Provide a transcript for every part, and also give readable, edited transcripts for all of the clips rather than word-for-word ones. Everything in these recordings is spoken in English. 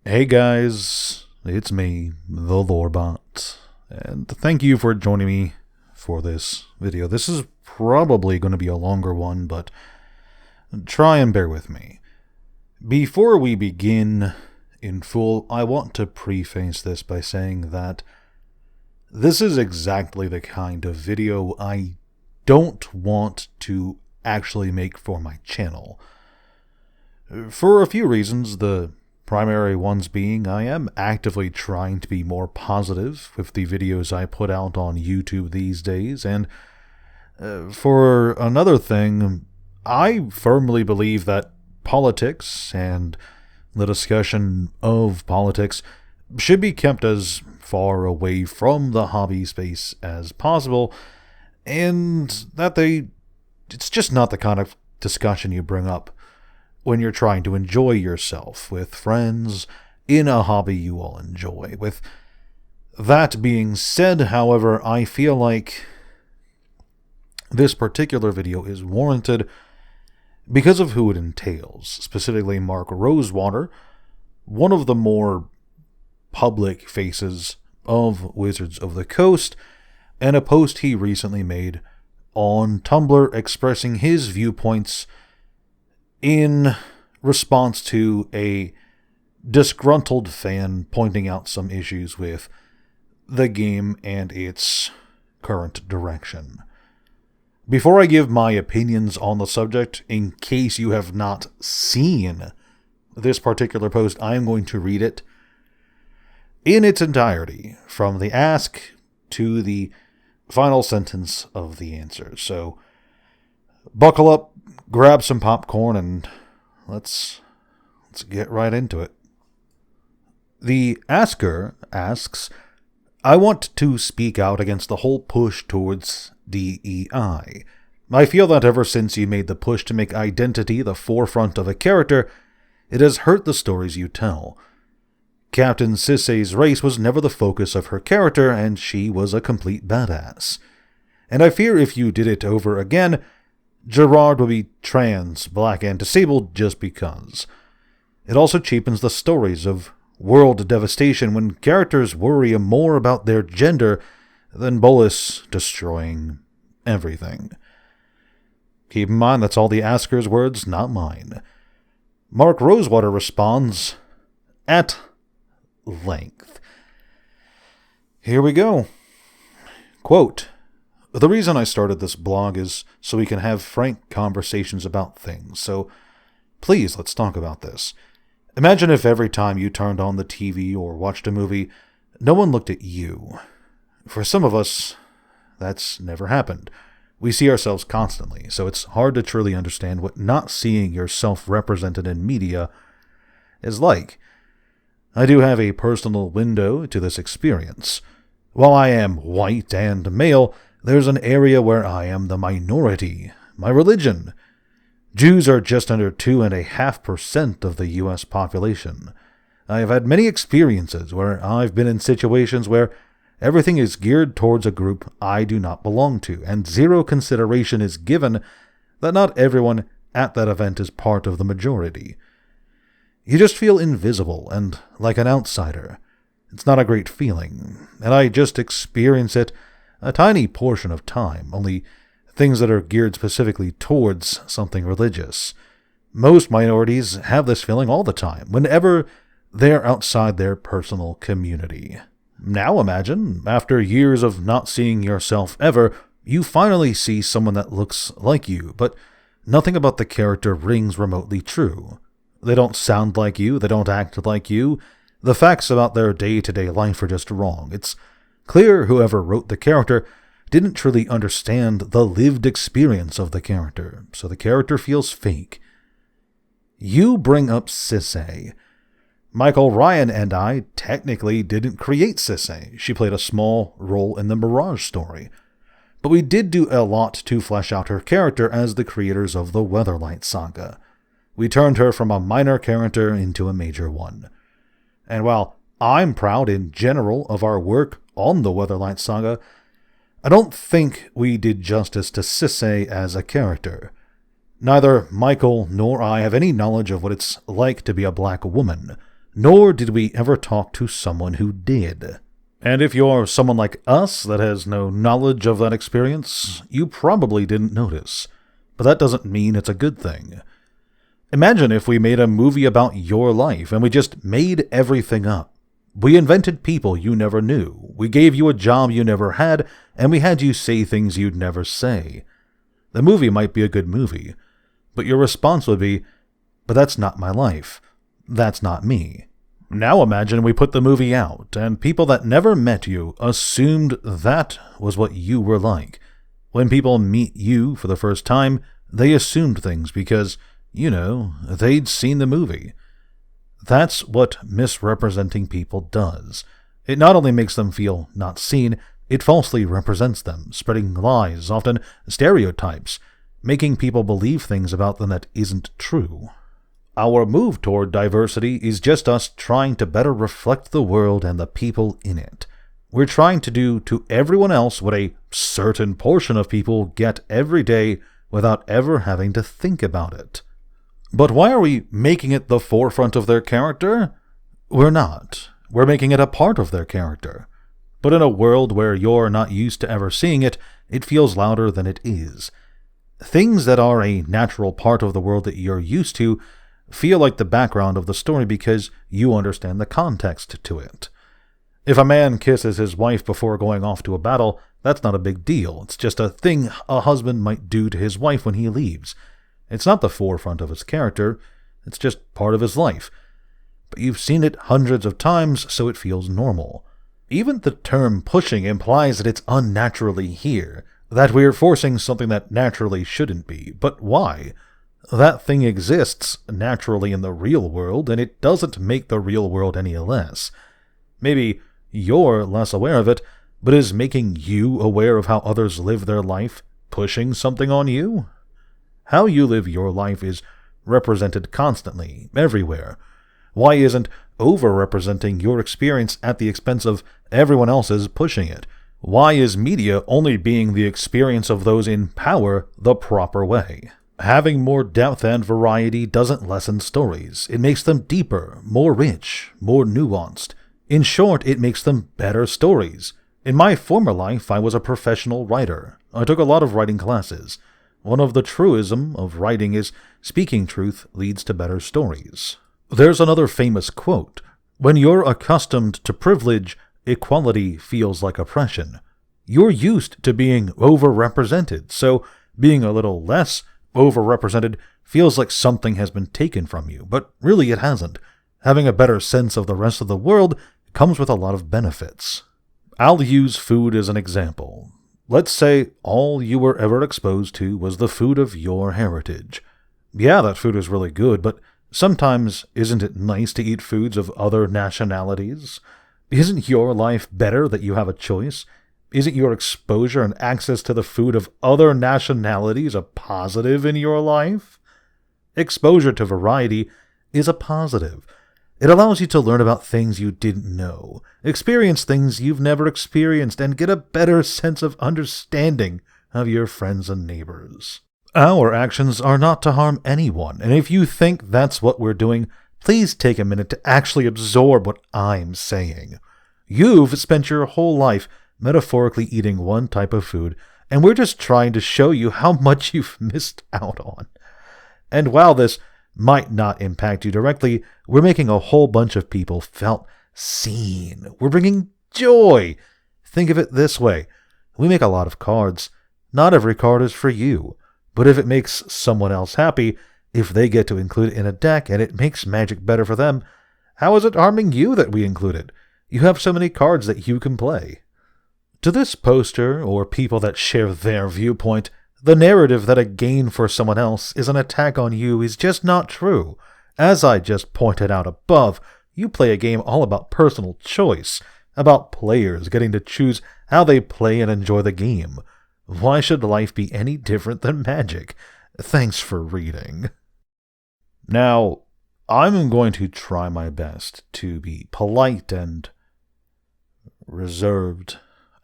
Hey guys, it's me, the Lorebot, and thank you for joining me for this video. This is probably going to be a longer one, but try and bear with me. Before we begin in full, I want to preface this by saying that this is exactly the kind of video I don't want to actually make for my channel. For a few reasons, the primary ones being I am actively trying to be more positive with the videos I put out on YouTube these days, and for another thing, I firmly believe that politics and the discussion of politics should be kept as far away from the hobby space as possible, and that it's just not the kind of discussion you bring up when you're trying to enjoy yourself with friends in a hobby you all enjoy. With that being said, however, I feel like this particular video is warranted because of who it entails, specifically Mark Rosewater, one of the more public faces of Wizards of the Coast, and a post he recently made on Tumblr expressing his viewpoints in response to a disgruntled fan pointing out some issues with the game and its current direction. Before I give my opinions on the subject, in case you have not seen this particular post, I am going to read it in its entirety, from the ask to the final sentence of the answer. So, buckle up, grab some popcorn, and let's get right into it. The asker asks, I want to speak out against the whole push towards DEI. I feel that ever since you made the push to make identity the forefront of a character, it has hurt the stories you tell. Captain Sisay's race was never the focus of her character, and she was a complete badass. And I fear if you did it over again, Gerard will be trans, black, and disabled just because. It also cheapens the stories of world devastation when characters worry more about their gender than Bolas destroying everything. Keep in mind that's all the asker's words, not mine. Mark Rosewater responds at length. Here we go. Quote, the reason I started this blog is so we can have frank conversations about things, so please let's talk about this. Imagine if every time you turned on the TV or watched a movie, no one looked at you. For some of us, that's never happened. We see ourselves constantly, so it's hard to truly understand what not seeing yourself represented in media is like. I do have a personal window to this experience. While I am white and male, there's an area where I am the minority, my religion. Jews are just under 2.5% of the U.S. population. I have had many experiences where I've been in situations where everything is geared towards a group I do not belong to, and zero consideration is given that not everyone at that event is part of the majority. You just feel invisible and like an outsider. It's not a great feeling, and I just experience it a tiny portion of time, only things that are geared specifically towards something religious. Most minorities have this feeling all the time, whenever they're outside their personal community. Now imagine, after years of not seeing yourself ever, you finally see someone that looks like you, but nothing about the character rings remotely true. They don't sound like you, they don't act like you. The facts about their day-to-day life are just wrong. It's clear whoever wrote the character didn't truly understand the lived experience of the character, so the character feels fake. You bring up Sisay. Michael Ryan and I technically didn't create Sisay. She played a small role in the Mirage story. But we did do a lot to flesh out her character as the creators of the Weatherlight saga. We turned her from a minor character into a major one. And while I'm proud in general of our work on the Weatherlight saga, I don't think we did justice to Sisay as a character. Neither Michael nor I have any knowledge of what it's like to be a black woman. nor did we ever talk to someone who did. And if you're someone like us that has no knowledge of that experience, you probably didn't notice. But that doesn't mean it's a good thing. Imagine if we made a movie about your life and we just made everything up. We invented people you never knew. We gave you a job you never had, and we had you say things you'd never say. The movie might be a good movie, but your response would be, "But that's not my life. That's not me." Now imagine we put the movie out, and people that never met you assumed that was what you were like. When people meet you for the first time, they assumed things because, they'd seen the movie. That's what misrepresenting people does. It not only makes them feel not seen, it falsely represents them, spreading lies, often stereotypes, making people believe things about them that isn't true. Our move toward diversity is just us trying to better reflect the world and the people in it. We're trying to do to everyone else what a certain portion of people get every day without ever having to think about it. But why are we making it the forefront of their character? We're not. We're making it a part of their character. But in a world where you're not used to ever seeing it, it feels louder than it is. Things that are a natural part of the world that you're used to feel like the background of the story because you understand the context to it. If a man kisses his wife before going off to a battle, that's not a big deal. It's just a thing a husband might do to his wife when he leaves. It's not the forefront of his character, it's just part of his life. But you've seen it hundreds of times, so it feels normal. Even the term pushing implies that it's unnaturally here, that we're forcing something that naturally shouldn't be. But why? That thing exists naturally in the real world, and it doesn't make the real world any less. Maybe you're less aware of it, but is making you aware of how others live their life pushing something on you? How you live your life is represented constantly, everywhere. Why isn't over-representing your experience at the expense of everyone else's pushing it? Why is media only being the experience of those in power the proper way? Having more depth and variety doesn't lessen stories. It makes them deeper, more rich, more nuanced. In short, it makes them better stories. In my former life, I was a professional writer. I took a lot of writing classes. One of the truism of writing is speaking truth leads to better stories. There's another famous quote: "When you're accustomed to privilege, equality feels like oppression." You're used to being overrepresented, so being a little less overrepresented feels like something has been taken from you, but really it hasn't. Having a better sense of the rest of the world comes with a lot of benefits. I'll use food as an example. Let's say all you were ever exposed to was the food of your heritage. Yeah, that food is really good, but sometimes isn't it nice to eat foods of other nationalities? Isn't your life better that you have a choice? Isn't your exposure and access to the food of other nationalities a positive in your life? Exposure to variety is a positive. It allows you to learn about things you didn't know, experience things you've never experienced, and get a better sense of understanding of your friends and neighbors. Our actions are not to harm anyone, and if you think that's what we're doing, please take a minute to actually absorb what I'm saying. You've spent your whole life metaphorically eating one type of food, and we're just trying to show you how much you've missed out on. And while this might not impact you directly, we're making a whole bunch of people felt seen. We're bringing joy. Think of it this way. We make a lot of cards. Not every card is for you. But if it makes someone else happy, if they get to include it in a deck and it makes Magic better for them, how is it harming you that we include it? You have so many cards that you can play. To this poster, or people that share their viewpoint, the narrative that a gain for someone else is an attack on you is just not true. As I just pointed out above, you play a game all about personal choice, about players getting to choose how they play and enjoy the game. Why should life be any different than Magic? Thanks for reading. Now, I'm going to try my best to be polite and reserved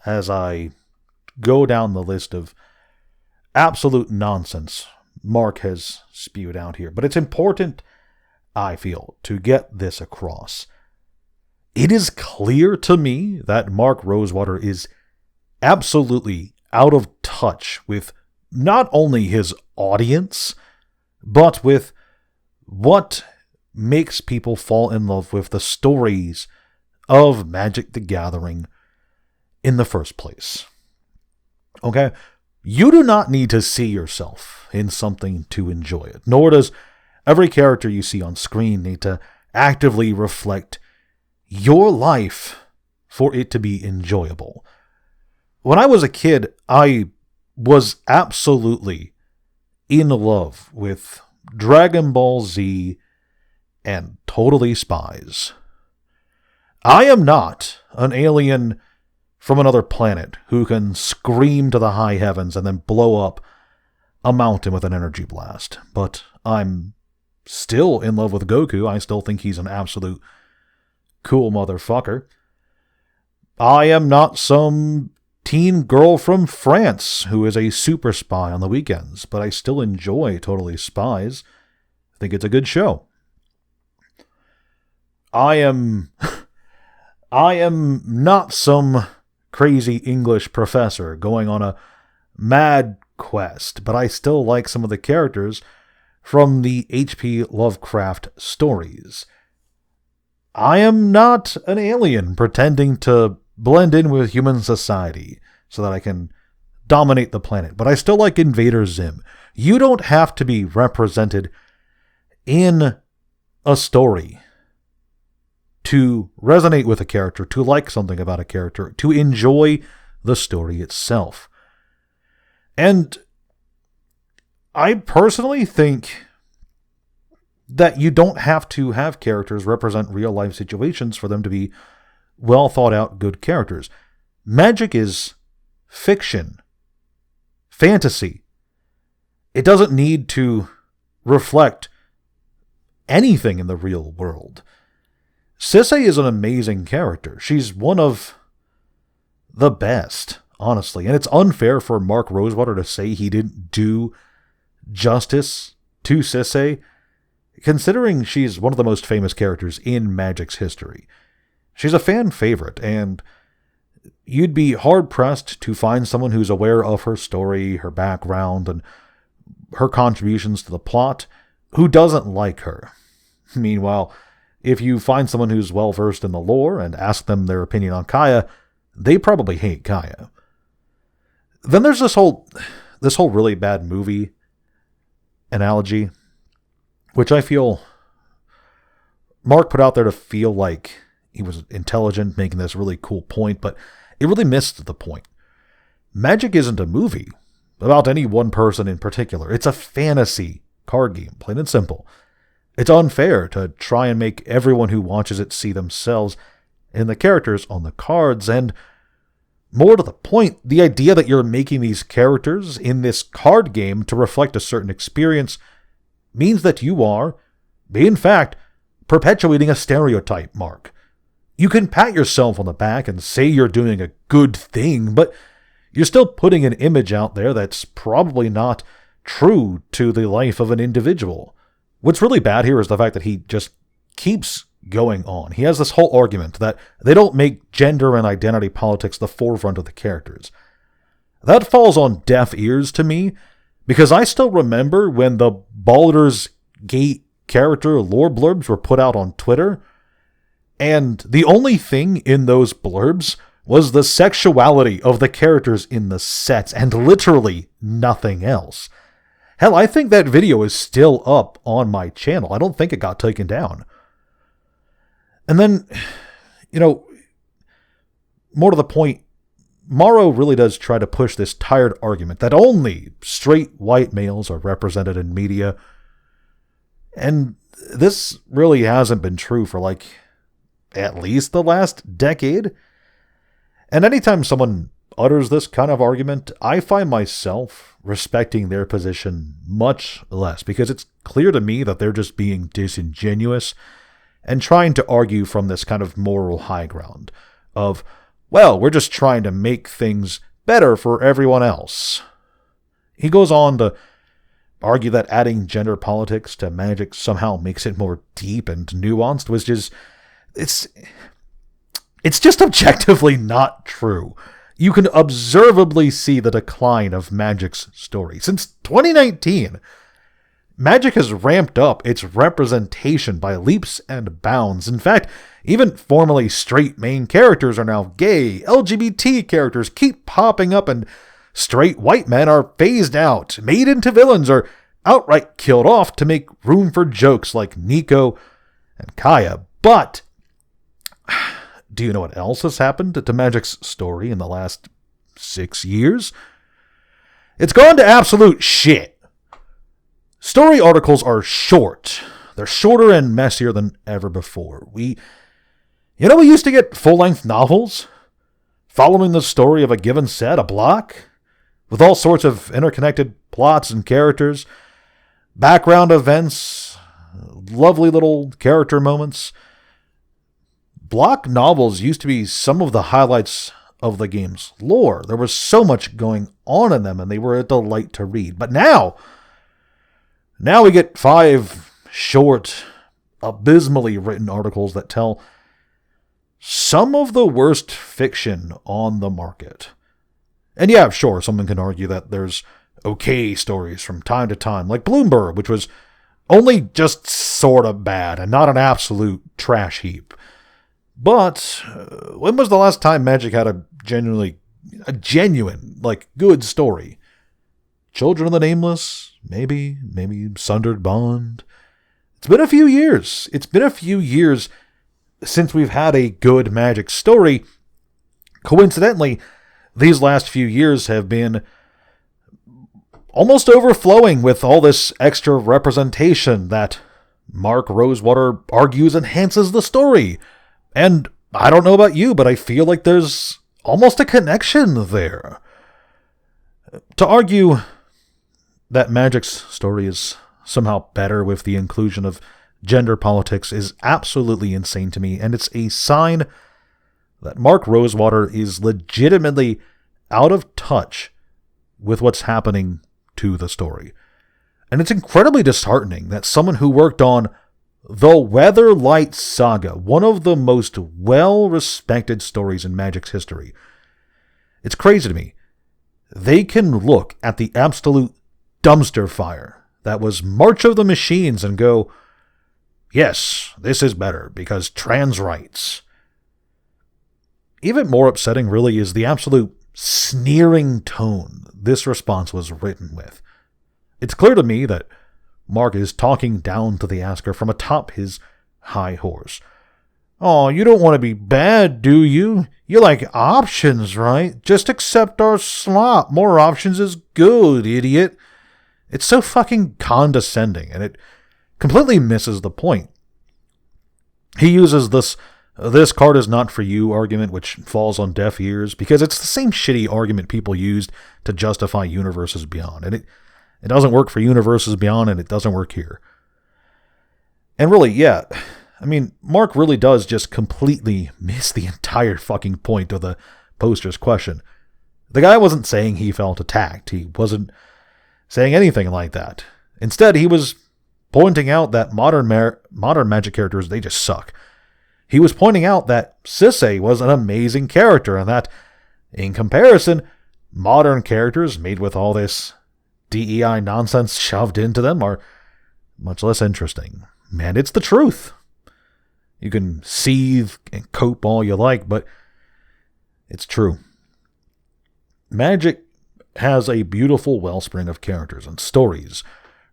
as I go down the list of absolute nonsense Mark has spewed out here. But it's important I feel, to get this across. It is clear to me that Mark Rosewater is absolutely out of touch with not only his audience, but with what makes people fall in love with the stories of Magic the Gathering in the first place. Okay? You do not need to see yourself in something to enjoy it, nor does every character you see on screen need to actively reflect your life for it to be enjoyable. When I was a kid, I was absolutely in love with Dragon Ball Z and Totally Spies. I am not an alien from another planet who can scream to the high heavens and then blow up a mountain with an energy blast, but I'm still in love with Goku. I still think he's an absolute cool motherfucker. I am not some teen girl from France who is a super spy on the weekends, but I still enjoy Totally Spies. I think it's a good show. I am not some crazy English professor going on a mad quest, but I still like some of the characters from the H.P. Lovecraft stories. I am not an alien pretending to blend in with human society so that I can dominate the planet, but I still like Invader Zim. You don't have to be represented in a story to resonate with a character, to like something about a character, to enjoy the story itself. And I personally think that you don't have to have characters represent real-life situations for them to be well-thought-out, good characters. Magic is fiction, fantasy. It doesn't need to reflect anything in the real world. Sisay is an amazing character. She's one of the best, honestly. And it's unfair for Mark Rosewater to say he didn't do justice to Sisay, considering she's one of the most famous characters in Magic's history. She's a fan favorite, and you'd be hard-pressed to find someone who's aware of her story, her background, and her contributions to the plot who doesn't like her. Meanwhile, if you find someone who's well-versed in the lore and ask them their opinion on Kaya, they probably hate Kaya. Then there's this whole really bad movie analogy, which I feel Mark put out there to feel like he was intelligent, making this really cool point, but it really missed the point. Magic isn't a movie about any one person in particular. It's a fantasy card game, plain and simple. It's unfair to try and make everyone who watches it see themselves in the characters on the cards, and more to the point, the idea that you're making these characters in this card game to reflect a certain experience means that you are, in fact, perpetuating a stereotype, Mark. You can pat yourself on the back and say you're doing a good thing, but you're still putting an image out there that's probably not true to the life of an individual. What's really bad here is the fact that he just keeps going on. He has this whole argument that they don't make gender and identity politics the forefront of the characters. That falls on deaf ears to me, because I still remember when the Baldur's Gate character lore blurbs were put out on Twitter, and the only thing in those blurbs was the sexuality of the characters in the sets, and literally nothing else. Hell, I think that video is still up on my channel. I don't think it got taken down. And then, more to the point, Morrow really does try to push this tired argument that only straight white males are represented in media. And this really hasn't been true for at least the last decade. And anytime someone utters this kind of argument, I find myself respecting their position much less, because it's clear to me that they're just being disingenuous and trying to argue from this kind of moral high ground of, well, we're just trying to make things better for everyone else. He goes on to argue that adding gender politics to Magic somehow makes it more deep and nuanced, which is, it's just objectively not true. You can observably see the decline of Magic's story. Since 2019, Magic has ramped up its representation by leaps and bounds. In fact, even formerly straight main characters are now gay. LGBT characters keep popping up, and straight white men are phased out, made into villains, or outright killed off to make room for jokes like Nico and Kaya. But do you know what else has happened to Magic's story in the last 6 years? It's gone to absolute shit. Story articles are short. They're shorter and messier than ever before. We used to get full-length novels following the story of a given set, a block, with all sorts of interconnected plots and characters, background events, lovely little character moments. Block novels used to be some of the highlights of the game's lore. There was so much going on in them, and they were a delight to read. But now we get 5 short, abysmally written articles that tell some of the worst fiction on the market. And yeah, sure, someone can argue that there's okay stories from time to time, like Bloomberg, which was only just sort of bad and not an absolute trash heap. But when was the last time Magic had a genuine, good story? Children of the Nameless? Maybe Sundered Bond? It's been a few years. It's been a few years since we've had a good Magic story. Coincidentally, these last few years have been almost overflowing with all this extra representation that Mark Rosewater argues enhances the story. And I don't know about you, but I feel like there's almost a connection there. To argue that Magic's story is somehow better with the inclusion of gender politics is absolutely insane to me, and it's a sign that Mark Rosewater is legitimately out of touch with what's happening to the story. And it's incredibly disheartening that someone who worked on the Weatherlight Saga, one of the most well-respected stories in Magic's history, it's crazy to me. They can look at the absolute dumpster fire that was March of the Machines and go, yes, this is better because trans rights. Even more upsetting, really, is the absolute sneering tone this response was written with. It's clear to me that Mark is talking down to the asker from atop his high horse. Oh, you don't want to be bad, do you? You like options, right? Just accept our slop. More options is good, idiot. It's so fucking condescending, and it completely misses the point. He uses this card is not for you argument, which falls on deaf ears, because it's the same shitty argument people used to justify Universes Beyond. And it doesn't work for Universes Beyond, and it doesn't work here. And really, yeah, I mean, Mark really does just completely miss the entire fucking point of the poster's question. The guy wasn't saying he felt attacked. He wasn't saying anything like that. Instead, he was pointing out that modern Magic characters, they just suck. He was pointing out that Sisay was an amazing character, and that, in comparison, modern characters made with all this DEI nonsense shoved into them are much less interesting. Man, it's the truth. You can seethe and cope all you like, but it's true. Magic has a beautiful wellspring of characters and stories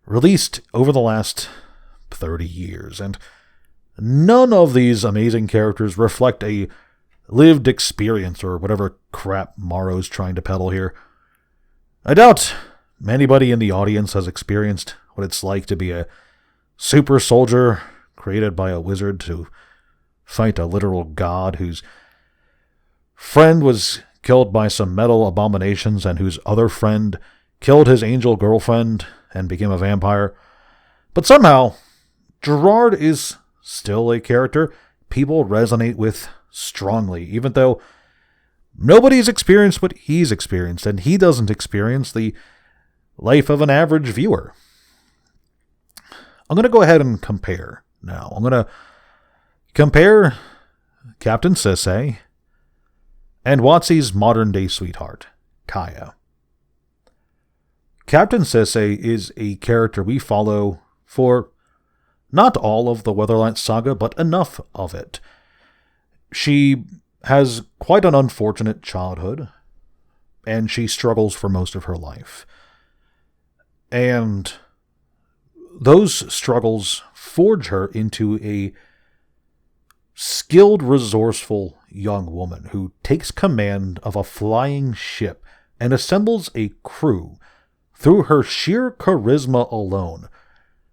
released over the last 30 years, and none of these amazing characters reflect a lived experience or whatever crap Morrow's trying to peddle here. I doubt anybody in the audience has experienced what it's like to be a super soldier created by a wizard to fight a literal god whose friend was killed by some metal abominations and whose other friend killed his angel girlfriend and became a vampire. But somehow, Gerard is still a character people resonate with strongly, even though nobody's experienced what he's experienced, and he doesn't experience the life of an average viewer. I'm going to go ahead and compare now. I'm going to compare Captain Sisay and WotC's modern-day sweetheart, Kaya. Captain Sisay is a character we follow for not all of the Weatherlight saga, but enough of it. She has quite an unfortunate childhood, and she struggles for most of her life. And those struggles forge her into a skilled, resourceful young woman who takes command of a flying ship and assembles a crew through her sheer charisma alone,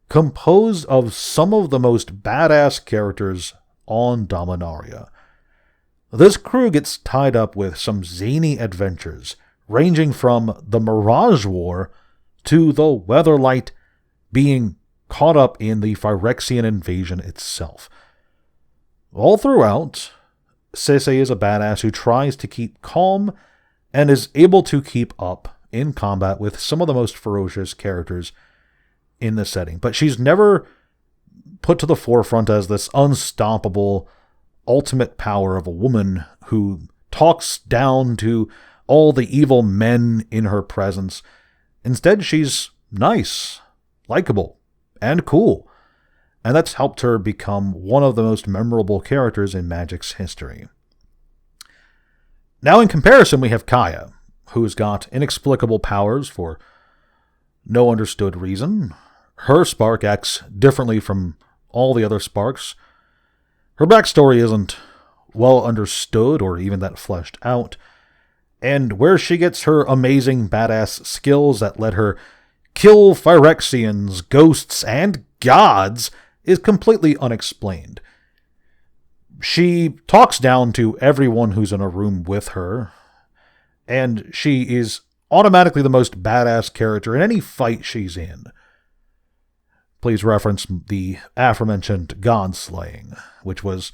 composed of some of the most badass characters on Dominaria. This crew gets tied up with some zany adventures, ranging from the Mirage War to the Weatherlight being caught up in the Phyrexian invasion itself. All throughout, Sisay is a badass who tries to keep calm and is able to keep up in combat with some of the most ferocious characters in the setting. But she's never put to the forefront as this unstoppable ultimate power of a woman who talks down to all the evil men in her presence. Instead, she's nice, likable, and cool. And that's helped her become one of the most memorable characters in Magic's history. Now, in comparison, we have Kaya, who's got inexplicable powers for no understood reason. Her spark acts differently from all the other sparks. Her backstory isn't well understood or even that fleshed out. And where she gets her amazing badass skills that let her kill Phyrexians, ghosts, and gods is completely unexplained. She talks down to everyone who's in a room with her, and she is automatically the most badass character in any fight she's in. Please reference the aforementioned god slaying, which was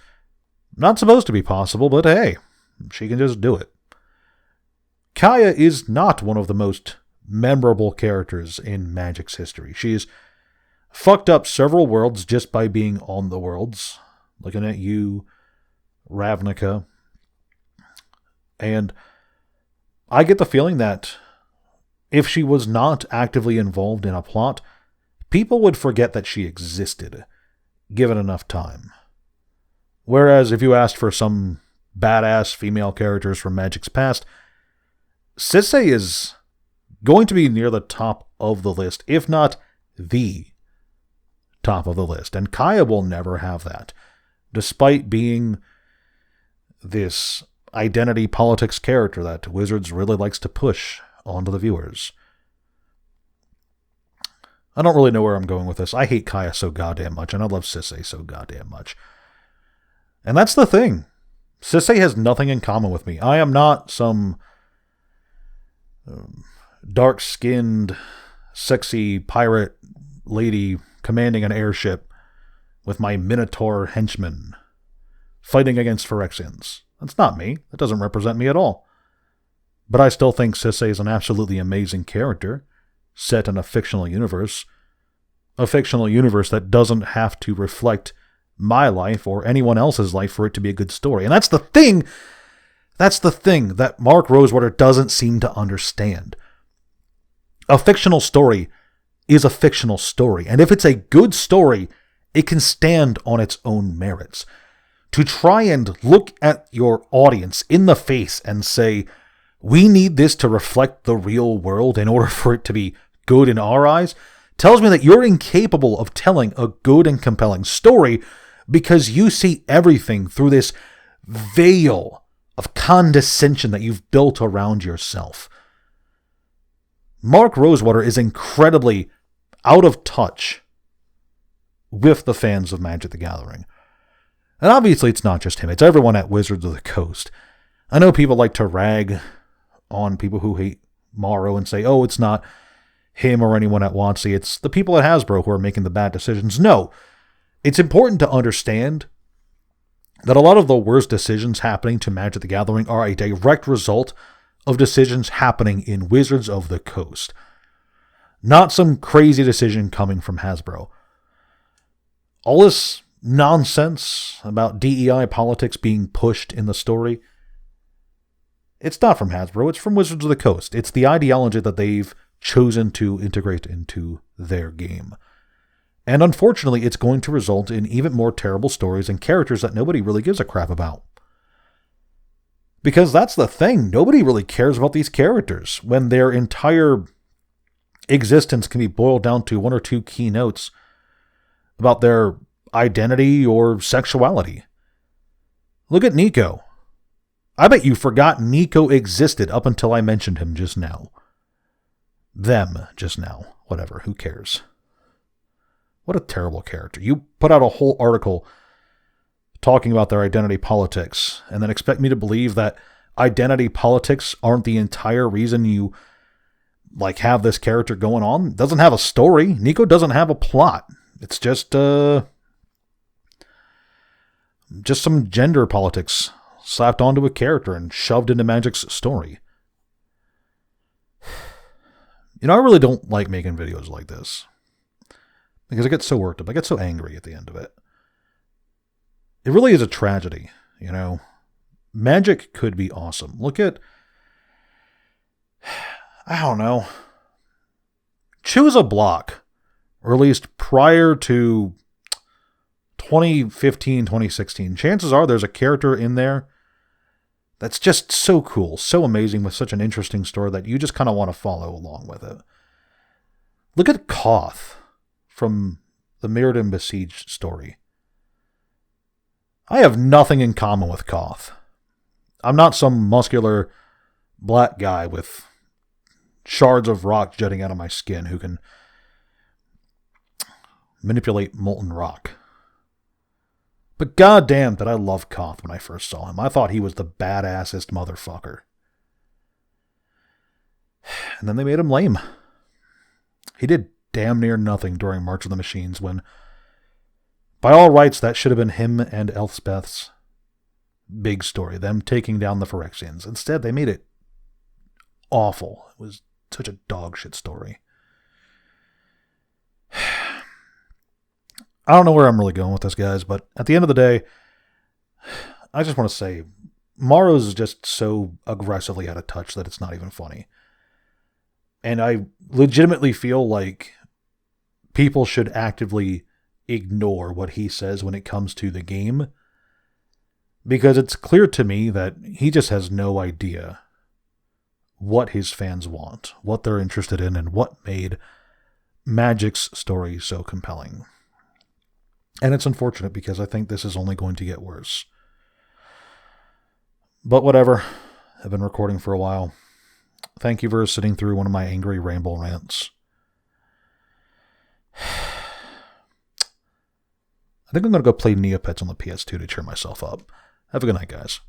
not supposed to be possible, but hey, she can just do it. Kaya is not one of the most memorable characters in Magic's history. She's fucked up several worlds just by being on the worlds. Looking at you, Ravnica. And I get the feeling that if she was not actively involved in a plot, people would forget that she existed, given enough time. Whereas if you asked for some badass female characters from Magic's past, Sisay is going to be near the top of the list, if not the top of the list. And Kaya will never have that, despite being this identity politics character that Wizards really likes to push onto the viewers. I don't really know where I'm going with this. I hate Kaya so goddamn much, and I love Sisay so goddamn much. And that's the thing. Sisay has nothing in common with me. I am not some dark-skinned, sexy pirate lady commanding an airship with my Minotaur henchmen fighting against Phyrexians. That's not me. That doesn't represent me at all. But I still think Sisay is an absolutely amazing character, set in a fictional universe that doesn't have to reflect my life or anyone else's life for it to be a good story. And that's the thing that Mark Rosewater doesn't seem to understand. A fictional story is a fictional story, and if it's a good story, it can stand on its own merits. To try and look at your audience in the face and say, we need this to reflect the real world in order for it to be good in our eyes, tells me that you're incapable of telling a good and compelling story because you see everything through this veil of condescension that you've built around yourself. Mark Rosewater is incredibly out of touch with the fans of Magic the Gathering. And obviously it's not just him, it's everyone at Wizards of the Coast. I know people like to rag on people who hate Morrow and say, oh, it's not him or anyone at WotC, it's the people at Hasbro who are making the bad decisions. No, it's important to understand that a lot of the worst decisions happening to Magic the Gathering are a direct result of decisions happening in Wizards of the Coast. Not some crazy decision coming from Hasbro. all this nonsense about DEI politics being pushed in the story, it's not from Hasbro, it's from Wizards of the Coast. It's the ideology that they've chosen to integrate into their game. And unfortunately, it's going to result in even more terrible stories and characters that nobody really gives a crap about. Because that's the thing, nobody really cares about these characters when their entire existence can be boiled down to one or two key notes about their identity or sexuality. Look at Nico. I bet you forgot Nico existed up until I mentioned him just now. Them just now. Whatever, who cares? What a terrible character. You put out a whole article talking about their identity politics and then expect me to believe that identity politics aren't the entire reason you have this character going on? It doesn't have a story. Nico doesn't have a plot. It's just some gender politics slapped onto a character and shoved into Magic's story. I really don't like making videos like this because I get so worked up. I get so angry at the end of it. It really is a tragedy, Magic could be awesome. Look at, I don't know, choose a block released prior to 2015, 2016. Chances are there's a character in there that's just so cool, so amazing, with such an interesting story that you just kind of want to follow along with it. Look at Koth from the Mirrodin Besieged story. I have nothing in common with Koth. I'm not some muscular black guy with shards of rock jutting out of my skin who can manipulate molten rock. But goddamn did I love Koth when I first saw him. I thought he was the badassest motherfucker. And then they made him lame. He did damn near nothing during March of the Machines when, by all rights, that should have been him and Elspeth's big story, them taking down the Phyrexians. Instead, they made it awful. It was such a dog shit story. I don't know where I'm really going with this, guys, but at the end of the day, I just want to say, Maro's is just so aggressively out of touch that it's not even funny. And I legitimately feel like people should actively ignore what he says when it comes to the game, because it's clear to me that he just has no idea what his fans want, what they're interested in, and what made Magic's story so compelling. And it's unfortunate because I think this is only going to get worse. But whatever. I've been recording for a while. Thank you for sitting through one of my angry ramble rants. I think I'm going to go play Neopets on the PS2 to cheer myself up. Have a good night, guys.